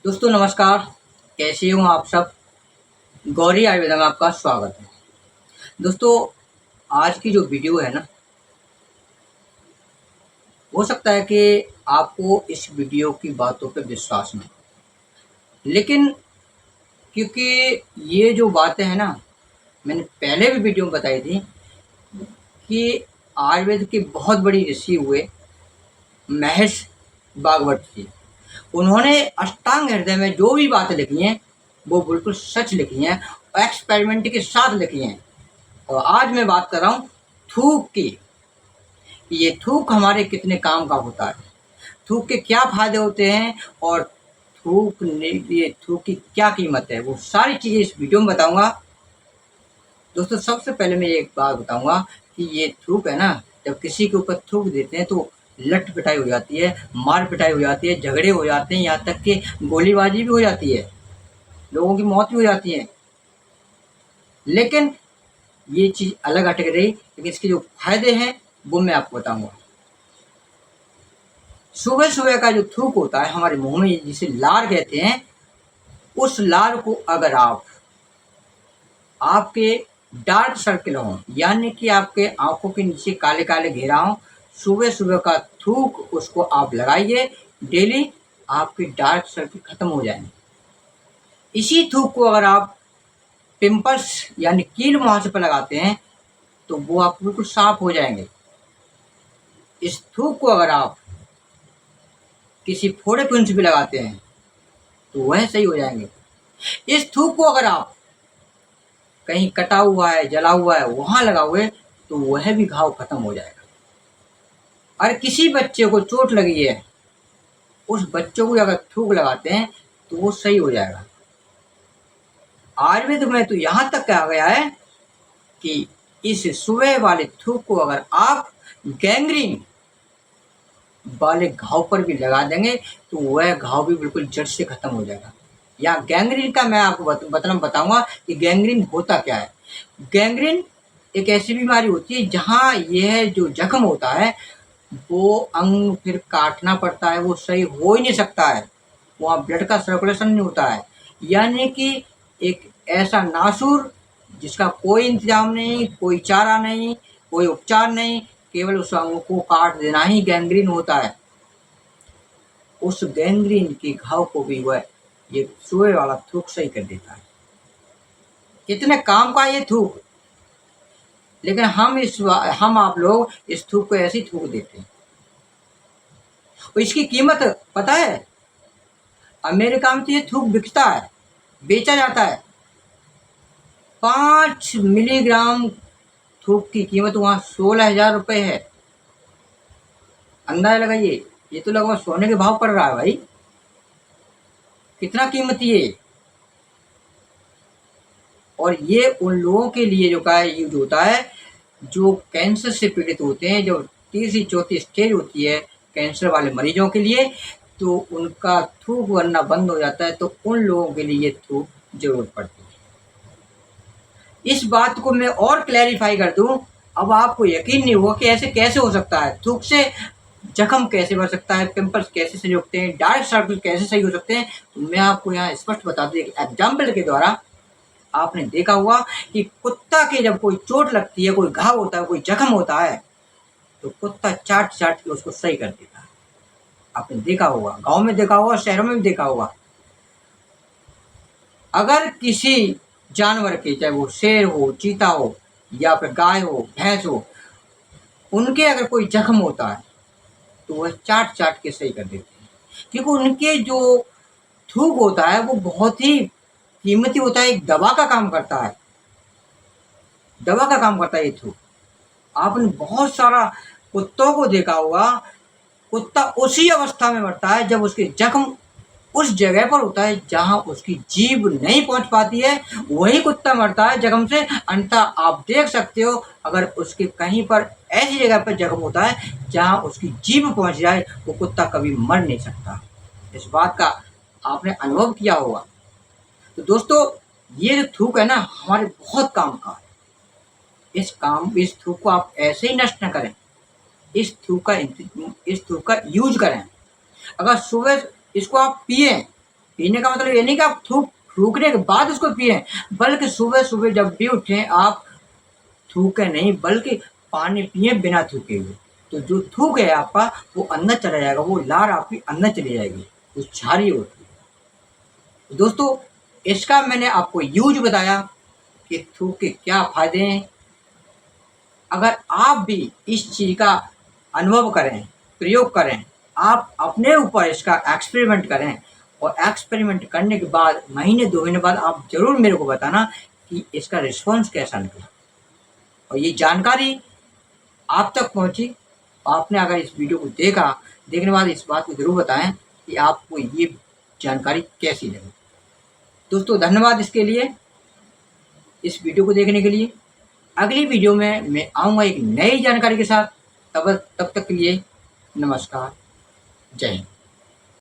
दोस्तों नमस्कार। कैसे हो आप सब। गौरी आयुर्वेदा में आपका स्वागत है। दोस्तों आज की जो वीडियो है ना, हो सकता है कि आपको इस वीडियो की बातों पे विश्वास ना हो, लेकिन क्योंकि ये जो बातें हैं ना, मैंने पहले भी वीडियो में बताई थी कि आयुर्वेद के बहुत बड़ी ऋषि हुए महेश भागवत जी। उन्होंने अष्टांग हृदय में जो भी बातें लिखी हैं वो बिल्कुल सच लिखी हैं, एक्सपेरिमेंट के साथ लिखी हैं। और आज मैं बात कर रहा हूँ थूक की। ये थूक हमारे कितने काम का होता है, थूक के क्या फायदे होते हैं और ये थूक की क्या कीमत है, वो सारी चीज़ें इस वीडियो में बताऊंगा। दोस्तों सबसे पहले मैं एक बात बताऊंगा कि ये थूक है ना, जब किसी के ऊपर थूक देते हैं तो लट पिटाई हो जाती है, मार पिटाई हो जाती है, झगड़े हो जाते हैं, यहाँ तक कि गोलीबाजी भी हो जाती है, लोगों की मौत भी हो जाती है। लेकिन ये चीज़ अलग अटक रही, लेकिन इसके जो फायदे हैं वो मैं आपको बताऊंगा। सुबह सुबह का जो थूक होता है हमारे मुंह में, जिसे लार कहते हैं, उस लार को अगर आपके डार्क सर्किल हो, यानी कि आपके आंखों के नीचे काले काले घेरा हो, सुबह सुबह का थूक उसको आप लगाइए डेली, आपके डार्क सर्किल खत्म हो जाएंगे। इसी थूक को अगर आप पिंपल्स यानी कील मुहासे पर लगाते हैं तो वो आप बिल्कुल साफ हो जाएंगे। इस थूक को अगर आप किसी फोड़े पुंज भी लगाते हैं तो वह सही हो जाएंगे। इस थूक को अगर आप कहीं कटा हुआ है, जला हुआ है, वहां लगाओगे तो वह भी घाव खत्म हो जाएगा। अरे किसी बच्चे को चोट लगी है, उस बच्चों को अगर थूक लगाते हैं तो वो सही हो जाएगा। आयुर्वेद में तो यहाँ तक कहा गया है कि इस सुबह वाले थूक को अगर आप गैंग्रीन वाले घाव पर भी लगा देंगे तो वह घाव भी बिल्कुल जड़ से खत्म हो जाएगा। या गैंग्रीन का मैं आपको बताऊंगा कि गैंग्रीन होता क्या है। गैंग्रीन एक ऐसी बीमारी होती है जहाँ यह जो जख्म होता है वो अंग फिर काटना पड़ता है, वो सही हो ही नहीं सकता है, वहाँ ब्लड का सर्कुलेशन नहीं होता है। यानी कि एक ऐसा नासूर जिसका कोई इंतजाम नहीं, कोई चारा नहीं, कोई उपचार नहीं, केवल उस अंग को काट देना ही गैंग्रीन होता है। उस गैंग्रीन के घाव को भी वह ये सुए वाला थूक सही कर देता है। कितने काम का ये थूक, लेकिन हम आप लोग इस थूक को ऐसे ही थूक देते हैं। और इसकी कीमत पता है, अमेरिका में तो ये थूक बिकता है, बेचा जाता है। 5 मिलीग्राम थूक की कीमत वहाँ 16,000 रुपये है। अंदाजा लगाइए, ये तो लगभग सोने के भाव पड़ रहा है भाई। कितना कीमती है। और ये उन लोगों के लिए जो का यूज होता है जो कैंसर से पीड़ित होते हैं, जो तीसरी चौथी स्टेज होती है कैंसर वाले मरीजों के लिए, तो उनका थूक बनना बंद हो जाता है, तो उन लोगों के लिए ये थूक जरूरत पड़ती है। इस बात को मैं और क्लैरिफाई कर दूं, अब आपको यकीन नहीं होगा कि ऐसे कैसे हो सकता है, थूक से जख्म कैसे बढ़ सकता है, पिंपल्स कैसे सही होते हैं, डार्क सर्कल कैसे सही हो सकते हैं। तो मैं आपको यहाँ स्पष्ट बता दूं एग्जाम्पल के द्वारा। आपने देखा होगा कि कुत्ता के जब कोई चोट लगती है, कोई घाव होता है, कोई जख्म होता है, तो कुत्ता चाट चाट के उसको सही कर देता है। आपने देखा होगा, गांव में देखा होगा, शहरों में भी देखा होगा। अगर किसी जानवर के, चाहे वो शेर हो, चीता हो, या फिर गाय हो, भैंस हो, उनके अगर कोई जख्म होता है तो वह चाट चाट के सही कर देते हैं, क्योंकि उनके जो थूक होता है वो बहुत ही कीमती होता है, एक दवा का काम करता है, दवा का काम करता है ये थूक। आपने बहुत सारा कुत्तों को देखा होगा, कुत्ता उसी अवस्था में मरता है जब उसके जख्म उस जगह पर होता है जहां उसकी जीभ नहीं पहुंच पाती है, वही कुत्ता मरता है जख्म से। अन्यथा आप देख सकते हो, अगर उसके कहीं पर ऐसी जगह पर जख्म होता है जहां उसकी जीभ पहुंच जाए, वो कुत्ता कभी मर नहीं सकता। इस बात का आपने अनुभव किया होगा। तो दोस्तों ये जो थूक है ना, हमारे बहुत काम का है। इस थूक को आप ऐसे ही नष्ट न करें, इस थूक का यूज करें। अगर सुबह इसको आप पिए पीने का मतलब ये नहीं कि आप थूकने के बाद उसको पिए, बल्कि सुबह सुबह जब भी उठें आप थूके नहीं, बल्कि पानी पिए बिना थूके हुए। तो जो थूक है आपका वो अंदर चला जाएगा, वो लार आपकी अंदर चली जाएगी, वो क्षारीय होती है। दोस्तों, इसका मैंने आपको यूज बताया कि थूक के क्या फायदे हैं। अगर आप भी इस चीज़ का अनुभव करें, प्रयोग करें, आप अपने ऊपर इसका एक्सपेरिमेंट करें और एक्सपेरिमेंट करने के बाद महीने 2 महीने बाद आप ज़रूर मेरे को बताना कि इसका रिस्पॉन्स कैसा निकला। और ये जानकारी आप तक पहुँची, आपने अगर इस वीडियो को देखा, देखने के बाद इस बात को ज़रूर बताएं कि आपको ये जानकारी कैसी लगी। दोस्तों, धन्यवाद इसके लिए, इस वीडियो को देखने के लिए। अगली वीडियो में मैं आऊँगा एक नई जानकारी के साथ। तब तक के लिए नमस्कार, जय हिंद।